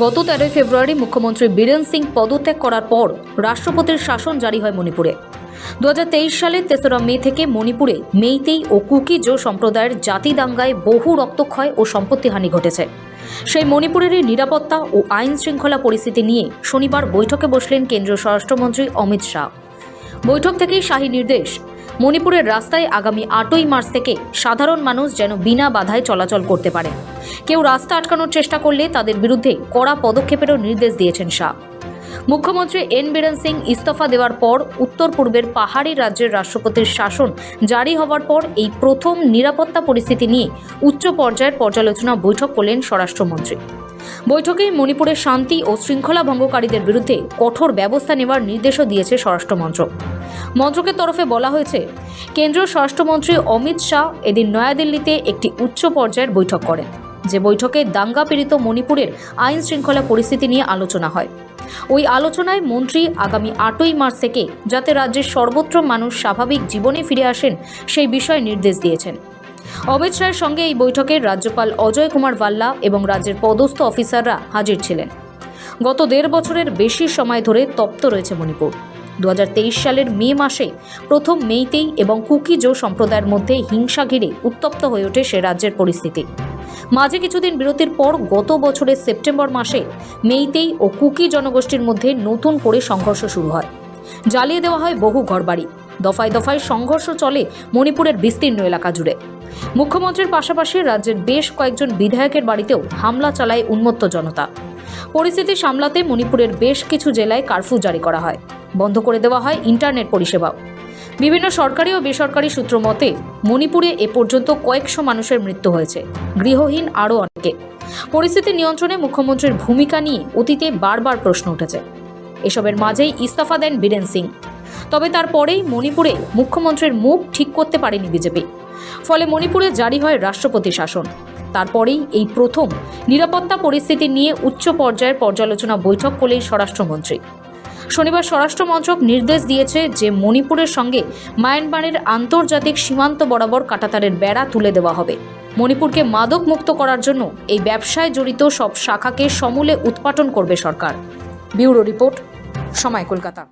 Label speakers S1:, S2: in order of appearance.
S1: গত 13 ফেব্রুয়ারি মুখ্যমন্ত্রী বীরেন সিং পদত্যাগ করার পর রাষ্ট্রপতির শাসন জারি হয় মণিপুরে। 2023 সালের 3রা মে থেকে মণিপুরে মেইতেই ও কুকি জো সম্প্রদায়ের জাতি দাঙ্গায় বহু রক্তক্ষয় ও সম্পত্তিহানি ঘটেছে। সেই মণিপুরেরই নিরাপত্তা ও আইন শৃঙ্খলা পরিস্থিতি নিয়ে শনিবার বৈঠকে বসলেন কেন্দ্রীয় স্বরাষ্ট্রমন্ত্রী অমিত শাহ। বৈঠক থেকেই শাহী নির্দেশ, মণিপুরের রাস্তায় আগামী 8ই মার্চ থেকে সাধারণ মানুষ যেন বিনা বাধায় চলাচল করতে পারে। কেউ রাস্তা আটকানোর চেষ্টা করলে তাদের বিরুদ্ধে কড়া পদক্ষেপেরও নির্দেশ দিয়েছেন শাহ। মুখ্যমন্ত্রী এন বীরেন সিং ইস্তফা দেওয়ার পর উত্তর পূর্বের পাহাড়ি রাজ্যের রাষ্ট্রপতির শাসন জারি হওয়ার পর এই প্রথম নিরাপত্তা পরিস্থিতি নিয়ে উচ্চ পর্যায়ের পর্যালোচনা বৈঠক করলেন স্বরাষ্ট্রমন্ত্রী। বৈঠকে মণিপুরের শান্তি ও শৃঙ্খলা ভঙ্গকারীদের বিরুদ্ধে কঠোর ব্যবস্থা নেওয়ার নির্দেশও দিয়েছে স্বরাষ্ট্র মন্ত্রক। মন্ত্রকের তরফে বলা হয়েছে, কেন্দ্রীয় স্বরাষ্ট্রমন্ত্রী অমিত শাহ এদিন নয়াদিল্লিতে একটি উচ্চ পর্যায়ের বৈঠক করেন, যে বৈঠকে দাঙ্গা পীড়িত মণিপুরের আইন শৃঙ্খলা পরিস্থিতি নিয়ে আলোচনা হয়। ওই আলোচনায় মন্ত্রী আগামী 8ই মার্চ থেকে যাতে রাজ্যের সর্বত্র মানুষ স্বাভাবিক জীবনে ফিরে আসেন সেই বিষয়ে নির্দেশ দিয়েছেন। অমিত শাহের সঙ্গে এই বৈঠকে রাজ্যপাল অজয় কুমার ভাল্লা এবং রাজ্যের পদস্থ অফিসাররা হাজির ছিলেন। গত 1.5 বছরের বেশি সময় ধরে তপ্ত রয়েছে মণিপুর। 2023 সালের মে মাসে প্রথম মেইতেই এবং কুকি জো সম্প্রদায়ের মধ্যে হিংসা ঘিরে উত্তপ্ত হয়ে ওঠে সে রাজ্যের পরিস্থিতি। মাঝে কিছুদিন বিরতির পর গত বছরের সেপ্টেম্বর মাসে মেইতেই ও কুকি জনগোষ্ঠীর মধ্যে নতুন করে সংঘর্ষ শুরু হয়। জ্বালিয়ে দেওয়া হয় বহু ঘরবাড়ি। দফায় দফায় সংঘর্ষ চলে মণিপুরের বিস্তীর্ণ এলাকা জুড়ে। মুখ্যমন্ত্রীর পাশাপাশি রাজ্যের বেশ কয়েকজন বিধায়কের বাড়িতেও হামলা চালায় উন্মত্ত জনতা। পরিস্থিতি সামলাতে মণিপুরের বেশ কিছু জেলায় কারফিউ জারি করা হয়, বন্ধ করে দেওয়া হয় ইন্টারনেট পরিষেবাও। বিভিন্ন সরকারি ও বেসরকারি সূত্র মতে মণিপুরে এ পর্যন্ত কয়েকশো মানুষের মৃত্যু হয়েছে, গৃহহীন আরও অনেকে। পরিস্থিতি নিয়ন্ত্রণে মুখ্যমন্ত্রীর ভূমিকা নিয়ে অতীতে বারবার প্রশ্ন উঠেছে। এসবের মাঝেই ইস্তফা দেন বীরেন সিং। তবে তারপরেই মণিপুরে মুখ্যমন্ত্রীর মুখ ঠিক করতে পারেনি বিজেপি। ফলে মণিপুরে জারি হয় রাষ্ট্রপতি শাসন। তারপরেই এই প্রথম নিরাপত্তা পরিস্থিতি নিয়ে উচ্চ পর্যায়ের পর্যালোচনা বৈঠক করলেন স্বরাষ্ট্রমন্ত্রী। শনিবার স্বরাষ্ট্র মন্ত্রক নির্দেশ দিয়েছে যে মণিপুরের সঙ্গে মায়ানমারের আন্তর্জাতিক সীমান্ত বরাবর কাঁটাতারের বেড়া তুলে দেওয়া হবে। মণিপুরকে মাদক মুক্ত করার জন্য এই ব্যবসায় জড়িত সব শাখাকে সমূলে উৎপাটন করবে সরকার। ব্যুরো রিপোর্ট, সময়, কলকাতা।